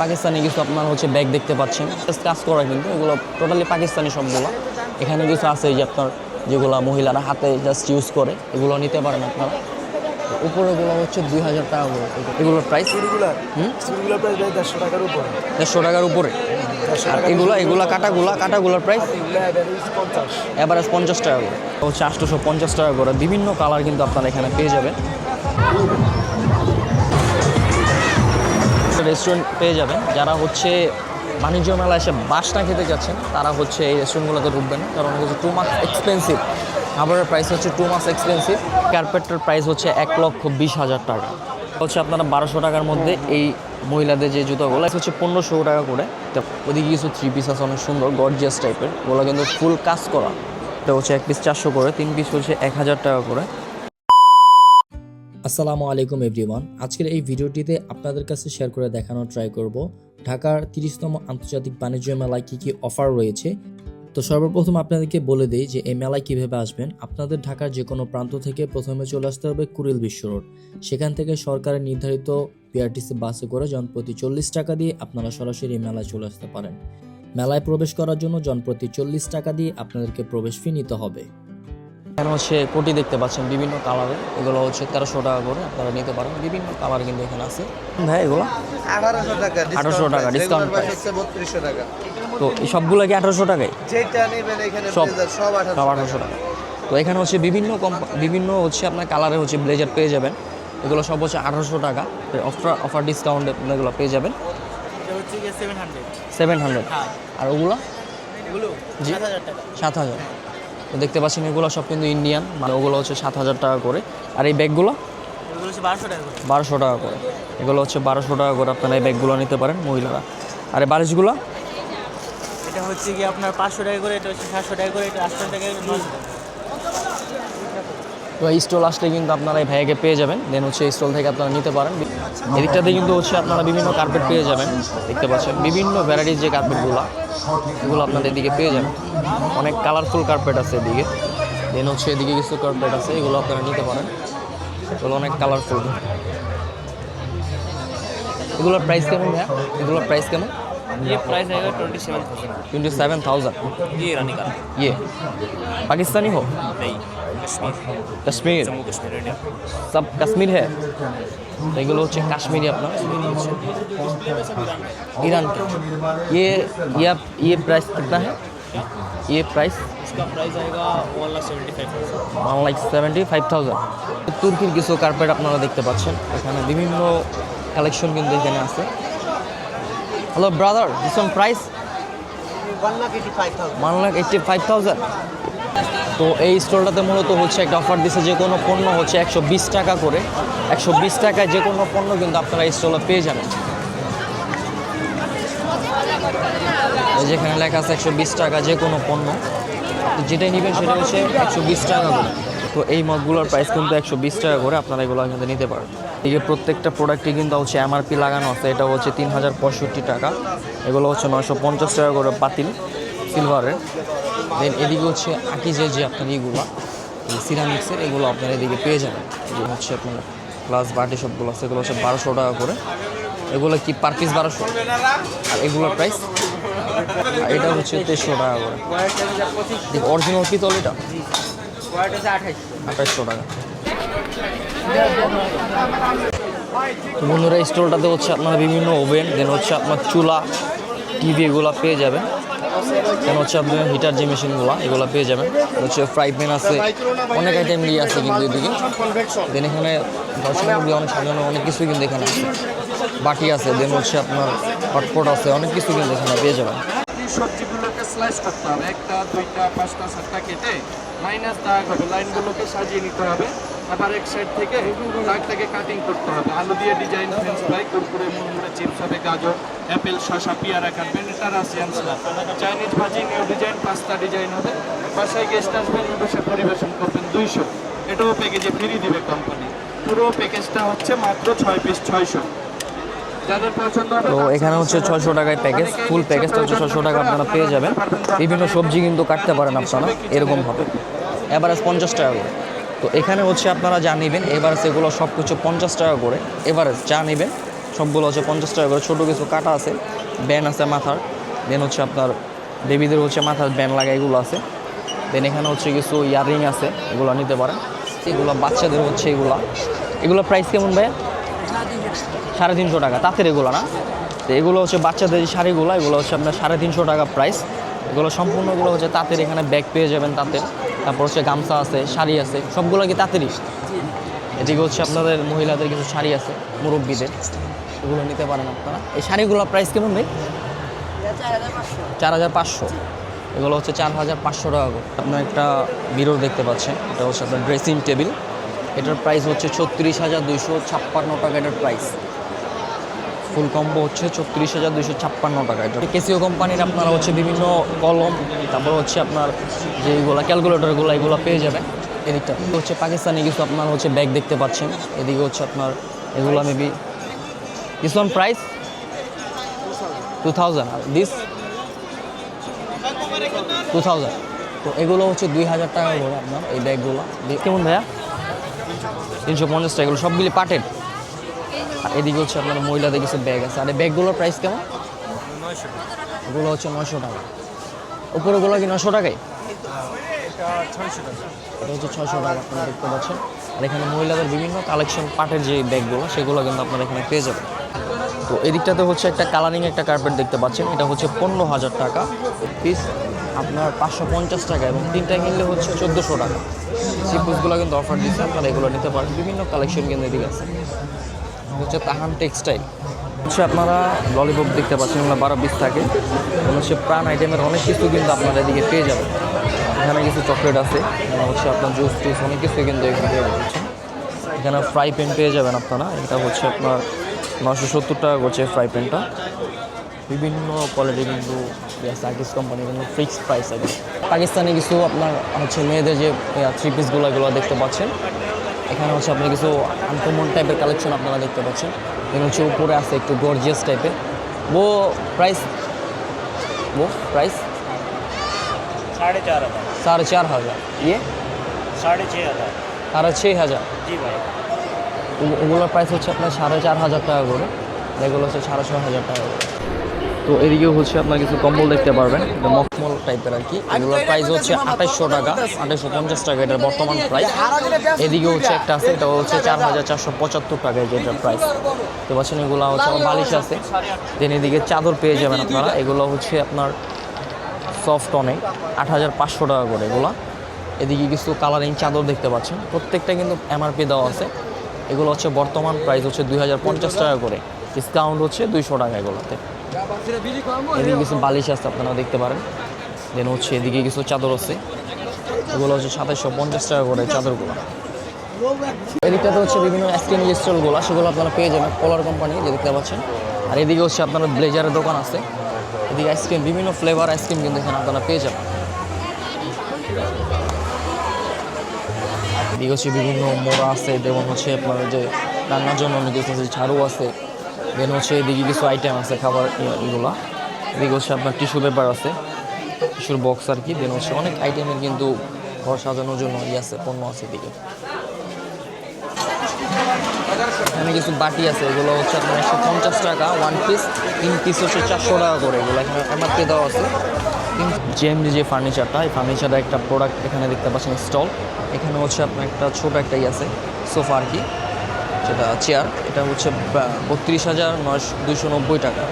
পাকিস্তানি কিছু আপনার হচ্ছে ব্যাগ দেখতে পাচ্ছেন, কাজ করা কিন্তু এগুলো টোটালি পাকিস্তানি সবগুলো। এখানে কিছু আছে যে আপনার যেগুলো মহিলারা হাতে জাস্ট ইউজ করে, এগুলো নিতে পারেন আপনারা। উপরেগুলো হচ্ছে 2000 টাকা করে এগুলোর প্রাইস। প্রাইস 150 টাকার উপরে। 150 টাকার উপরে। আর এগুলা কাটাগুলোর প্রাইস এভারেজ 50 টাকা করে, হচ্ছে 850 টাকা করে। বিভিন্ন কালার কিন্তু আপনারা এখানে পেয়ে যাবেন। রেস্টুরেন্ট পেয়ে যাবেন। যারা হচ্ছে বাণিজ্য মেলা এসে বাসটা খেতে যাচ্ছেন তারা হচ্ছে এই রেস্টুরেন্টগুলোতে ঢুকবেন, কারণ হচ্ছে টু মাচ এক্সপেন্সিভ। খাবারের প্রাইস হচ্ছে টু মাচ এক্সপেন্সিভ। কার্পেটের প্রাইস হচ্ছে 1,20,000 টাকা। হচ্ছে আপনারা 1200 টাকার মধ্যে এই মহিলাদের যে জুতোগুলো হচ্ছে 1500 টাকা করে। ওদিকে কিছু 3 পিস আছে অনেক সুন্দর গর্জিয়াস টাইপের, ওগুলো কিন্তু ফুল কাজ করা। এটা হচ্ছে 1 পিস 400 করে, 3 পিস হচ্ছে 1000 টাকা করে। আসসালামু আলাইকুম এভরিওয়ান। আজকের এই ভিডিওটিতে আপনাদের কাছে শেয়ার করে দেখানোর ট্রাই করব ঢাকার 30তম আন্তর্জাতিক বাণিজ্য মেলায় কী কী অফার রয়েছে। তো সর্বপ্রথম আপনাদেরকে বলে দিই যে এই মেলায় কীভাবে আসবেন। আপনাদের ঢাকার যে কোনো প্রান্ত থেকে প্রথমে চলে আসতে হবে কুড়িল বিশ্ব রোড। সেখান থেকে সরকারের নির্ধারিত বিআরটিসি বাসে করে জনপ্রতি 40 টাকা দিয়ে আপনারা সরাসরি এই মেলায় চলে আসতে পারেন। মেলায় প্রবেশ করার জন্য জনপ্রতি 40 টাকা দিয়ে আপনাদেরকে প্রবেশ ফি নিতে হবে। এখানে হচ্ছে কোটি দেখতে পাচ্ছেন বিভিন্ন কালারের, এগুলো হচ্ছে 1300 টাকা করে আপনারা নিতে পারেন। বিভিন্ন কালার কিন্তু এখানে আছে ভাই। এগুলো 1800 টাকা ডিসকাউন্ট প্রাইস। 3200 টাকা। তো এই সবগুলো কি 1800 টাকায়? যেটা নেবেন এখানে সব সব 1800 টাকা। তো এখানে হচ্ছে বিভিন্ন হচ্ছে আপনার কালারে হচ্ছে ব্লেজার পেয়ে যাবেন। এগুলো সব হচ্ছে 1800 টাকা। অফার ডিসকাউন্টে এগুলো পেয়ে যাবেন। এটা হচ্ছে 700। হ্যাঁ। আর ওগুলো জি 7000 টাকা। 7000। তো দেখতে পাচ্ছেন এগুলো সব কিন্তু ইন্ডিয়ান, মানে ওগুলো হচ্ছে 7000 টাকা করে। আর এই ব্যাগগুলো এগুলো হচ্ছে 1200 টাকা করে। 1200 টাকা করে। এগুলো হচ্ছে 1200 টাকা করে আপনারা এই ব্যাগগুলো নিতে পারেন মহিলারা। আর এই বালিশগুলো এটা হচ্ছে কি আপনার 500 টাকা করে, এটা হচ্ছে 700 টাকা করে, এটা 800 টাকা করে, 900 টাকা। তো এই স্টল আসলে কিন্তু আপনারা এই ভাইয়াকে পেয়ে যাবেন। দেন হচ্ছে এই স্টল থেকে আপনারা নিতে পারেন। এদিকটাতে কিন্তু হচ্ছে আপনারা বিভিন্ন কার্পেট পেয়ে যাবেন। দেখতে পাচ্ছেন বিভিন্ন ভ্যারাইটির যে কার্পেটগুলো, এগুলো আপনাদের এদিকে পেয়ে যাবেন। অনেক কালারফুল কার্পেট আছে এদিকে। দেন হচ্ছে এদিকে কিছু কার্পেট আছে, এগুলো আপনারা নিতে পারেন। এগুলো অনেক কালারফুল। এগুলোর প্রাইস কেমন ভাইয়া? এগুলোর প্রাইস কেমন? ये प्राइस आएगा 27,000। 27,000। ये ईरानी का ये पाकिस्तानी हो? नहीं, कश्मीर, कश्मीर जम्मू कश्मीर, इंडिया। सब कश्मीर है। तो एगुलो হচ্ছে কাশ্মীরি আপনার ईरान का। ये प्राइस कितना है? ये प्राइस इसका प्राइस आएगा 1,75,000। 1,75,000। তুর্কির কিছু কার্পেট আপনারা দেখতে পাচ্ছেন এখানে বিভিন্ন কালেকশন কিন্তু এখানে আছে। Hello brother, this one price 1,85,000। 1,85,000। তো এই স্টলটাতে মূলত হচ্ছে একটা অফার দিচ্ছে, যে কোনো পণ্য হচ্ছে 120 টাকা করে। 120 টাকায় যে কোনো পণ্য কিন্তু আপনারা এই স্টলে পেয়ে যাবেন। যেখানে লেখা আছে 120 টাকা যে কোনো পণ্য, যেটাই নেবেন সেটা হচ্ছে 120 টাকা করে। তো এই মগগুলোর প্রাইস কিন্তু 120 টাকা করে, আপনারা এগুলো কিন্তু নিতে পারেন। এই যে প্রত্যেকটা প্রোডাক্টই কিন্তু হচ্ছে MRP লাগানো আছে। এটা হচ্ছে 3065 টাকা। এগুলো হচ্ছে 950 টাকা করে পাতিল সিলভারের। দেন এদিকে হচ্ছে আকিজের যে আপনার এইগুলো এই সিরামিক্সের, এগুলো আপনারা এদিকে পেয়ে যাবেন। এগুলো হচ্ছে আপনার গ্লাস বাটি সবগুলো আছে, এগুলো হচ্ছে 1200 টাকা করে। এগুলো কি পার পিস 1200। আর এগুলোর প্রাইস এটা হচ্ছে 2300 টাকা করে। অরিজিনাল পিতল এটা 2800 টাকা। তো বন্ধুরা, এই স্টলটাতে হচ্ছে আপনারা বিভিন্ন ওভেন, দেন হচ্ছে আপনার চুলা, টিভি এগুলো পেয়ে যাবেন। দেন হচ্ছে আপনার হিটার যে মেশিনগুলো এগুলো পেয়ে যাবেন। হচ্ছে ফ্রাই প্যান আছে, অনেক আইটেম নিয়ে আছে কিন্তু এদিকে। দেন এখানে দর্শক অনেক সাজানো অনেক কিছুই কিন্তু এখানে আছে। বাটি আছে, দেন হচ্ছে আপনার হটপট আছে, অনেক কিছু কিন্তু এখানে পেয়ে যাবেন। সবজিগুলোকে স্লাইস করতে হবে, 1টা 2টা 5টা 7টা কেটে মাইনাস দাগ হবে, লাইনগুলোকে সাজিয়ে নিতে হবে। আবার এক সাইড থেকে দাগটাকে কাটিং করতে হবে। আলু দিয়ে ডিজাইন, ফ্রেঞ্চ ফ্রাই, কুরকুরে, মুড়মুড়ে, চিপস হবে, গাজর, অ্যাপেল, শসা, পেয়ারা কাটবেন। এটা রাশিয়ান স্ল্যাব, চাইনিজ ভাজি, নিউ ডিজাইন, পাস্তা ডিজাইন হবে। বাসায় গেস্ট আসবেন, বসে পরিবেশন করবেন 200। এটাও প্যাকেজে ফ্রি দিবে কোম্পানি। পুরো প্যাকেজটা হচ্ছে মাত্র 6 পিস 600। যাদের পছন্দ হবে। তো এখানে হচ্ছে 600 টাকায় প্যাকেজ, ফুল প্যাকেজটা হচ্ছে 600 টাকা আপনারা পেয়ে যাবেন। বিভিন্ন সবজি কিন্তু কাটতে পারেন আপনারা এরকম হবে। এভারেজ 50 টাকা করে। তো এখানে হচ্ছে আপনারা যা নেবেন এভারেজ এগুলো সব কিছু 50 টাকা করে। এভারেজ যা নেবেন সবগুলো হচ্ছে 50 টাকা করে। ছোটো কিছু কাটা আছে, ব্যান আছে মাথার, দেন হচ্ছে আপনার বেবিদের হচ্ছে মাথার ব্যান লাগা এগুলো আছে। দেন এখানে হচ্ছে কিছু ইয়াররিং আছে, এগুলো নিতে পারেন। এগুলো বাচ্চাদের হচ্ছে এগুলো প্রাইস কেমন ভাই? 350 টাকা, তাঁতের এগুলো না? তো এগুলো হচ্ছে বাচ্চাদের যে শাড়িগুলো, এগুলো হচ্ছে আপনার 350 টাকা প্রাইস। এগুলো সম্পূর্ণগুলো হচ্ছে তাঁতের, এখানে ব্যাগ পেয়ে যাবেন তাঁতের, তারপর হচ্ছে গামছা আছে, শাড়ি আছে, সবগুলো কি তাঁতেরই। এদিকে হচ্ছে আপনাদের মহিলাদের কিছু শাড়ি আছে, মুরব্বীদের, এগুলো নিতে পারেন আপনারা। এই শাড়িগুলো প্রাইস কেমন ভাই? 4500। এগুলো হচ্ছে 4500 টাকা করে। আপনার একটা মিরর দেখতে পাচ্ছেন, এটা হচ্ছে আপনার ড্রেসিং টেবিল, এটার প্রাইস হচ্ছে 36,256 টাকা। এটার প্রাইস ফুল কম্বো হচ্ছে 36,256 টাকা। এটা কেসিও কোম্পানির আপনারা হচ্ছে বিভিন্ন কলম, তারপর হচ্ছে আপনার যেগুলো ক্যালকুলেটরগুলো, এগুলো পেয়ে যাবেন। এদিকটা হচ্ছে পাকিস্তানি কিছু আপনার হচ্ছে ব্যাগ দেখতে পাচ্ছেন। এদিকে হচ্ছে আপনার এগুলো মেবি দিস ওয়ান প্রাইস 2000, আর দিস 2000। তো এগুলো হচ্ছে 2000 টাকা করে আপনার এই ব্যাগগুলো। কেমন ভাইয়া? 350 টাকা। এগুলো সবগুলি পাটের। আর এদিকে হচ্ছে আপনার মহিলাদের কিছু ব্যাগ আছে। আর এই ব্যাগগুলোর প্রাইস কেমন? 900 টাকা। এগুলো হচ্ছে 900 টাকা। উপরেগুলো কি 900 টাকায়? এটা 600 টাকা। এটা হচ্ছে 600 টাকা আপনারা দেখতে পাচ্ছেন। আর এখানে মহিলাদের বিভিন্ন কালেকশন পাটের যে ব্যাগগুলো, সেগুলো কিন্তু আপনারা এখানে পেয়ে যাবেন। তো এদিকটাতে হচ্ছে একটা কালারিং একটা কার্পেট দেখতে পাচ্ছেন, এটা হচ্ছে 15,000 টাকা পিস, আপনার 550 টাকা, এবং তিনটা কিনলে হচ্ছে 1400 টাকা। সিপুসগুলো কিন্তু অফার দিচ্ছে, আপনারা এগুলো নিতে পারেন। বিভিন্ন কালেকশন কিন্তু এদিকে আছে। হচ্ছে তাহান টেক্সটাইল হচ্ছে আপনারা ললিপপ দেখতে পাচ্ছেন, এগুলো 12-20 থাকে। হচ্ছে প্রাণ আইটেমের অনেক কিছু কিন্তু আপনারা এদিকে পেয়ে যাবেন। এখানে কিছু চকলেট আছে, এখানে হচ্ছে আপনার জুস টুস অনেক কিছু কিন্তু এখানে পেয়ে যাচ্ছেন। এখানে ফ্রাই প্যান পেয়ে যাবেন আপনারা, এটা হচ্ছে আপনার 970 টাকা করছে ফ্রাই প্যানটা। বিভিন্ন কোয়ালিটি কিন্তু সার্কিস কোম্পানি কিন্তু ফিক্সড প্রাইস আছে। পাকিস্তানি কিছু আপনার হচ্ছে মেয়েদের যে 3 পিসগুলো, এগুলো দেখতে পাচ্ছেন। এখানে হচ্ছে আপনার কিছু আনকমন টাইপের কালেকশন আপনারা দেখতে পাচ্ছেন। এখানে হচ্ছে উপরে আছে একটু গর্জিয়াস টাইপের। প্রাইস 4,500। ইয়ে 6,500। 6,500। জি ভাই। ওগুলোর প্রাইস হচ্ছে আপনার 4,500 টাকা করে, এগুলো হচ্ছে 6,500 টাকা করে। তো এদিকেও হচ্ছে আপনার কিছু কম্বল দেখতে পারবেন, এটা মখমল টাইপের আর কি। এগুলোর প্রাইস হচ্ছে 2800 টাকা, 2850 টাকা এটার বর্তমান প্রাইস। এদিকে হচ্ছে একটা আছে, এটা হচ্ছে 4,475 টাকা যেটার প্রাইস। তো পাচ্ছেন এগুলো হচ্ছে আমার বালিশ আছে। দেন এদিকে চাদর পেয়ে যাবেন আপনারা, এগুলো হচ্ছে আপনার সফট অনেক, 8,500 টাকা করে এগুলো। এদিকে কিছু কালারিং চাদর দেখতে পাচ্ছেন, প্রত্যেকটা কিন্তু এমআরপি দেওয়া আছে। এগুলো হচ্ছে বর্তমান প্রাইস হচ্ছে 2,050 টাকা করে, ডিসকাউন্ট হচ্ছে 200 টাকা এগুলোতে। এদিকে কিছু বালিশ আছে আপনারা দেখতে পারেন। দেন হচ্ছে এদিকে কিছু চাদর আছে, এগুলো হচ্ছে 2,750 টাকা করে চাদরগুলো। এদিকটাতে হচ্ছে বিভিন্ন আইসক্রিম স্টলগুলো, সেগুলো আপনারা পেয়ে যাবেন পোলার কোম্পানি, যে দেখতে পাচ্ছেন। আর এদিকে হচ্ছে আপনার ব্লেজারের দোকান আছে। এদিকে আইসক্রিম, বিভিন্ন ফ্লেভার আইসক্রিম কিন্তু এখানে আপনারা পেয়ে যাবেন। এদিকে হচ্ছে বিভিন্ন মোড়া আছে, যেমন হচ্ছে আপনার যে রান্নার জন্য অনেক কিছু আছে, ঝাড়ু আছে। দেন হচ্ছে এদিকে কিছু আইটেম আছে খাবার এগুলো। এদিকে হচ্ছে আপনার টিস্যু পেপার আছে, টিস্যুর বক্স আর কি। দেন হচ্ছে অনেক আইটেমের কিন্তু ঘর সাজানোর জন্য আছে, পণ্য আছে এদিকে। এখানে কিছু বাটি আছে, এগুলো হচ্ছে আপনার 150 টাকা 1 পিস, 3 পিস হচ্ছে 400 টাকা করে। এগুলো এখানে এমআরপি দেওয়া আছে। জেএমডি যে ফার্নিচারটা, এই ফার্নিচারের একটা প্রোডাক্ট এখানে দেখতে পাচ্ছেন স্টল। এখানে হচ্ছে আপনার একটা ছোট একটা আছে সোফা আর কি, যেটা চেয়ার, এটা হচ্ছে 32,290 টাকা।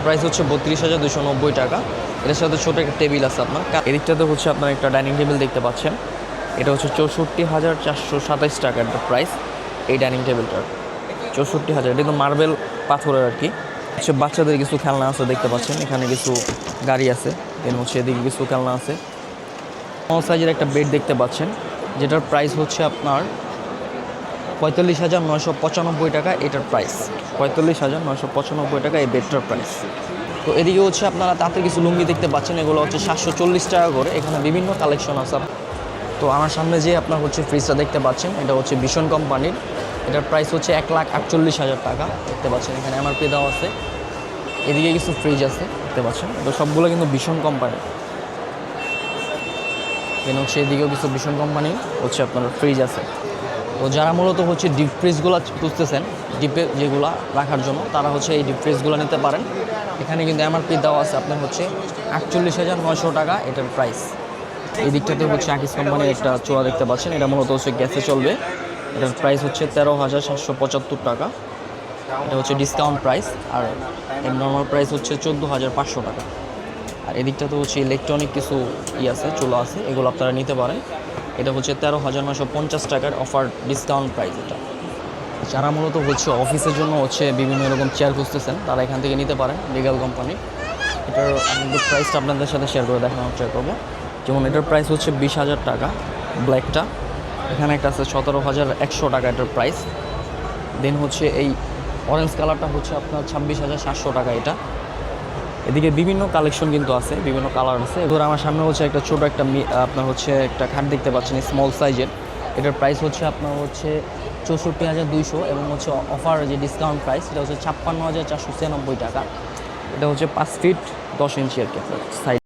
প্রাইস হচ্ছে 32,290 টাকা। এটার সাথে ছোটো একটা টেবিল আছে আপনার। এদিকটাতে হচ্ছে আপনার একটা ডাইনিং টেবিল দেখতে পাচ্ছেন, এটা হচ্ছে 64,427 টাকা একটা প্রাইস। এই ডাইনিং টেবিলটার 64,000, এটা কিন্তু মার্বেল পাথরের আর কি। হচ্ছে বাচ্চাদের কিছু খেলনা আছে দেখতে পাচ্ছেন, এখানে কিছু গাড়ি আছে। দেন হচ্ছে এদিকে কিছু খেলনা আছে। স্মল সাইজের একটা বেড দেখতে পাচ্ছেন, যেটার প্রাইস হচ্ছে আপনার 45,995 টাকা এটার প্রাইস। 45,995 টাকা এই বেডটার প্রাইস। তো এদিকে হচ্ছে আপনারা তাতে কিছু লুঙ্গি দেখতে পাচ্ছেন, এগুলো হচ্ছে 740 টাকা করে। এখানে বিভিন্ন কালেকশন আছে। তো আমার সামনে যে আপনার হচ্ছে ফ্রিজটা দেখতে পাচ্ছেন, এটা হচ্ছে ভিশন কোম্পানির, এটার প্রাইস হচ্ছে 1,48,000 টাকা দেখতে পাচ্ছেন। এখানে এমআরপি দেওয়া আছে। এদিকে কিছু ফ্রিজ আছে দেখতে পাচ্ছেন, তো সবগুলো কিন্তু ভিশন কোম্পানি। দেন হচ্ছে এদিকেও কিছু ভিশন কোম্পানি হচ্ছে আপনার ফ্রিজ আছে। তো যারা মূলত হচ্ছে ডিপ ফ্রিজগুলো খুঁজতেছেন, ডিপে যেগুলো রাখার জন্য তারা হচ্ছে এই ডিপ ফ্রিজগুলো নিতে পারেন। এখানে কিন্তু এমআরপি দেওয়া আছে আপনার হচ্ছে 48,900 টাকা এটার প্রাইস। এই দিকটাতে হচ্ছে আকিস কোম্পানির একটা চোলা দেখতে পাচ্ছেন, এটা মূলত হচ্ছে গ্যাসে চলবে। এটার প্রাইস হচ্ছে 13,775 টাকা, এটা হচ্ছে ডিসকাউন্ট প্রাইস। আর এর নর্মাল প্রাইস হচ্ছে 14,500 টাকা। আর এদিকটাতে হচ্ছে ইলেকট্রনিক কিছু আছে, চুলা আছে, এগুলো আপনারা নিতে পারেন। এটা হচ্ছে 13,950 টাকার অফার ডিসকাউন্ট প্রাইস। এটা যারা মূলত হচ্ছে অফিসের জন্য হচ্ছে বিভিন্ন রকম চেয়ার খুঁজতেছেন তারা এখান থেকে নিতে পারেন, লিগাল কোম্পানি। এটার আমি প্রাইসটা আপনাদের সাথে শেয়ার করে দেখানোর ট্রাই করবো। যেমন এটার প্রাইস হচ্ছে 20,000 টাকা ব্ল্যাকটা, এখানে একটা আছে 17,100 টাকা এটার প্রাইস। দেন হচ্ছে এই অরেঞ্জ কালারটা হচ্ছে আপনার 26,700 টাকা এটা। এদিকে বিভিন্ন কালেকশন কিন্তু আছে, বিভিন্ন কালার আছে। ধর আমার সামনে হচ্ছে একটা ছোটো একটা আপনার হচ্ছে একটা খাট দেখতে পাচ্ছেন স্মল সাইজের, এটার প্রাইস হচ্ছে আপনার হচ্ছে 64,200 এবং হচ্ছে অফার যে ডিসকাউন্ট প্রাইস এটা হচ্ছে 56,496 টাকা। এটা হচ্ছে 5 ফিট 10 ইঞ্চি আর কি আপনার সাইজ।